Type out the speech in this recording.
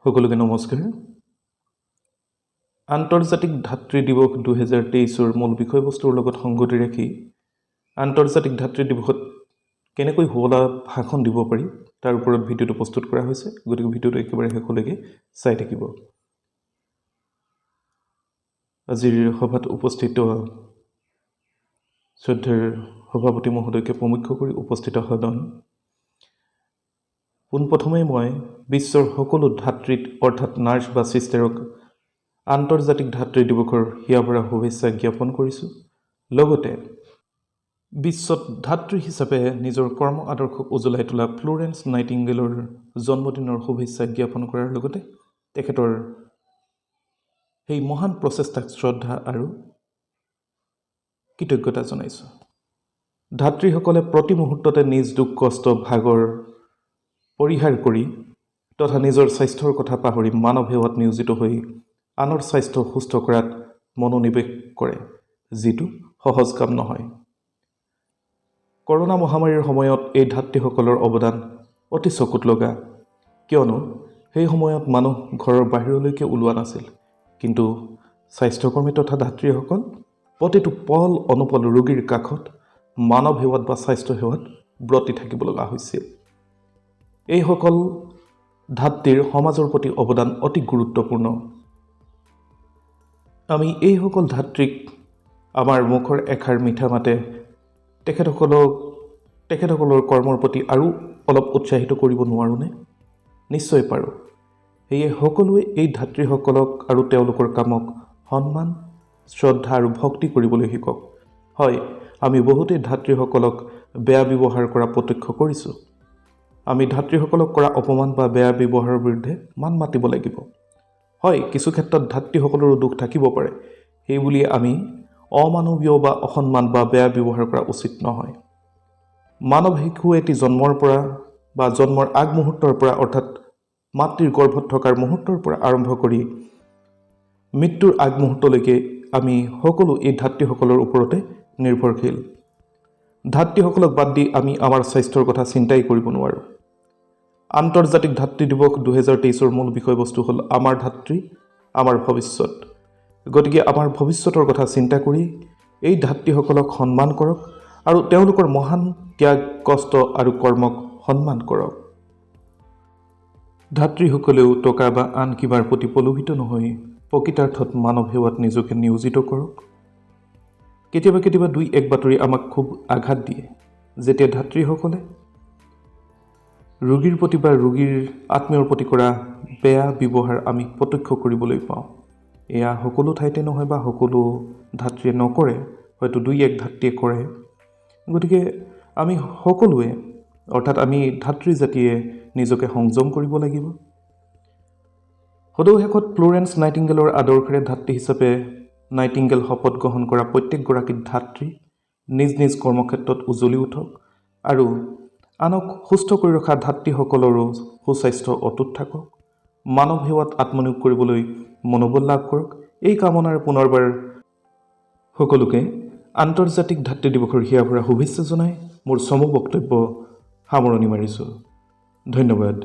সকলোকে নমস্কাৰ। আন্তৰ্জাতিক ধাত্ৰী দিৱস 2023 মূল বিষয়বস্তুৰ লগত সংগতি ৰাখি আন্তৰ্জাতিক ধাত্ৰী দিৱসত কেনেকৈ হোলা ভাষণ দিব পাৰি তাৰ ওপৰত ভিডিঅ'টো প্ৰস্তুত কৰা হৈছে। গতিকে ভিডিঅ'টো একেবাৰে শেষলৈকে চাই থাকিব। আজিৰ সভাত উপস্থিত শ্ৰদ্ধাৰ সভাপতি মহোদয়কে প্ৰমুখ্য কৰি উপস্থিত সদন। পোনপ্ৰথমে মই বিশ্বৰ সকলো ধাত্ৰীক অৰ্থাৎ নাৰ্ছ বা চিষ্টাৰক আন্তৰ্জাতিক ধাত্ৰী দিৱসৰ হিয়াভৰা শুভেচ্ছা জ্ঞাপন কৰিছোঁ। লগতে বিশ্বত ধাত্ৰী হিচাপে নিজৰ কৰ্ম আদৰ্শক উজ্বলাই তোলা ফ্লোৰেন্স নাইটিংগেলৰ জন্মদিনৰ শুভেচ্ছা জ্ঞাপন কৰাৰ লগতে তেখেতৰ সেই মহান প্ৰচেষ্টাক শ্ৰদ্ধা আৰু কৃতজ্ঞতা জনাইছোঁ। ধাত্ৰীসকলে প্ৰতি মুহূৰ্ততে নিজ দুখ কষ্ট ভাগৰ পৰিহাৰ কৰি তথা নিজৰ স্বাস্থ্যৰ কথা পাহৰি মানৱ সেৱাত নিয়োজিত হৈ আনৰ স্বাস্থ্য সুস্থ কৰাত মনোনিৱেশ কৰে, যিটো সহজ কাম নহয়। কৰোনা মহামাৰীৰ সময়ত এই ধাত্ৰীসকলৰ অৱদান অতি চকুত লগা, কিয়নো সেই সময়ত মানুহ ঘৰৰ বাহিৰলৈকে ওলোৱা নাছিল। কিন্তু স্বাস্থ্যকৰ্মী তথা ধাত্ৰীসকল প্ৰতিটো পল অনুপল ৰোগীৰ কাষত মানৱ সেৱাত বা স্বাস্থ্য সেৱাত ব্ৰতী থাকিব লগা হৈছিল। এইসকল ধাত্ৰীৰ সমাজৰ প্ৰতি অৱদান অতি গুৰুত্বপূৰ্ণ। আমি এইসকল ধাত্ৰীক আমাৰ মুখৰ এষাৰ মিঠা মাতে তেখেতসকলৰ কৰ্মৰ প্ৰতি আৰু অলপ উৎসাহিত কৰিব নোৱাৰোঁনে? নিশ্চয় পাৰোঁ। সেয়ে সকলোৱে এই ধাত্ৰীসকলক আৰু তেওঁলোকৰ কামক সন্মান, শ্ৰদ্ধা আৰু ভক্তি কৰিবলৈ শিকক। হয়, আমি বহুতেই ধাত্ৰীসকলক বেয়া ব্যৱহাৰ কৰা প্ৰত্যক্ষ কৰিছোঁ। আমি ধাত্ৰীসকলক কৰা অপমান বা বেয়া ব্যৱহাৰৰ বিৰুদ্ধে মাত মাতিব লাগিব। হয়, কিছু ক্ষেত্ৰত ধাত্ৰীসকলৰো দোষ থাকিব পাৰে, সেইবুলি আমি অমানৱীয় বা অসন্মান বা বেয়া ব্যৱহাৰ কৰা উচিত নহয়। মানৱ শিশু এটি জন্মৰ পৰা বা জন্মৰ আগমুহূৰ্তৰ পৰা অৰ্থাৎ মাতৃৰ গৰ্ভত থকাৰ মুহূৰ্তৰ পৰা আৰম্ভ কৰি মৃত্যুৰ আগমুহূৰ্তলৈকে আমি সকলো এই ধাত্ৰীসকলৰ ওপৰতে নিৰ্ভৰশীল। ধাত্ৰীসকলক বাদ দি আমি আমাৰ স্বাস্থ্যৰ কথা চিন্তাই কৰিব নোৱাৰোঁ। আন্তৰ্জাতিক ধাত্ৰী দিৱস 2023 মূল বিষয়বস্তু হ'ল আমাৰ ধাত্ৰী, আমাৰ ভৱিষ্যত। গতিকে আমাৰ ভৱিষ্যতৰ কথা চিন্তা কৰি এই ধাত্ৰীসকলক সন্মান কৰক আৰু তেওঁলোকৰ মহান ত্যাগ, কষ্ট আৰু কৰ্মক সন্মান কৰক। ধাত্ৰীসকলেও টকা বা আন কিবাৰ প্ৰতি প্ৰলোভিত নহৈ প্ৰকৃতাৰ্থত মানৱ সেৱাত নিজকে নিয়োজিত কৰক। কেতিয়াবা দুই এক বাতৰি আমাক খুব আঘাত দিয়ে, যেতিয়া ধাত্ৰীসকলে ৰোগীৰ প্ৰতি বা ৰোগীৰ আত্মীয়ৰ প্ৰতি কৰা বেয়া ব্যৱহাৰ আমি প্ৰত্যক্ষ কৰিবলৈ পাওঁ। এয়া সকলো ঠাইতে নহয় বা সকলো ধাত্ৰীয়ে নকৰে, হয়তো দুই এক ধাত্ৰীয়ে কৰে। গতিকে আমি সকলোৱে অৰ্থাৎ আমি ধাত্ৰী জাতিয়ে নিজকে সংযম কৰিব লাগিব। সদৌ শেষত ফ্লোৰেন্স নাইটিংগেলৰ আদৰ্শেৰে ধাত্ৰী হিচাপে নাইটিংগেল শপত গ্ৰহণ কৰা প্ৰত্যেকগৰাকী ধাত্ৰী নিজ নিজ কৰ্মক্ষেত্ৰত উজ্বলি উঠক আৰু আনক সুস্থ কৰি ৰখা ধাত্ৰীসকলৰো সুস্বাস্থ্য অটুট থাকক, মানৱ সেৱাত আত্মনিয়োগ কৰিবলৈ মনোবল লাভ কৰক। এই কামনাৰে পুনৰবাৰ সকলোকে আন্তৰ্জাতিক ধাত্ৰী দিৱসৰ হিয়াভৰা শুভেচ্ছা জনাই মোৰ চমু বক্তব্য সামৰণি মাৰিছোঁ। ধন্যবাদ।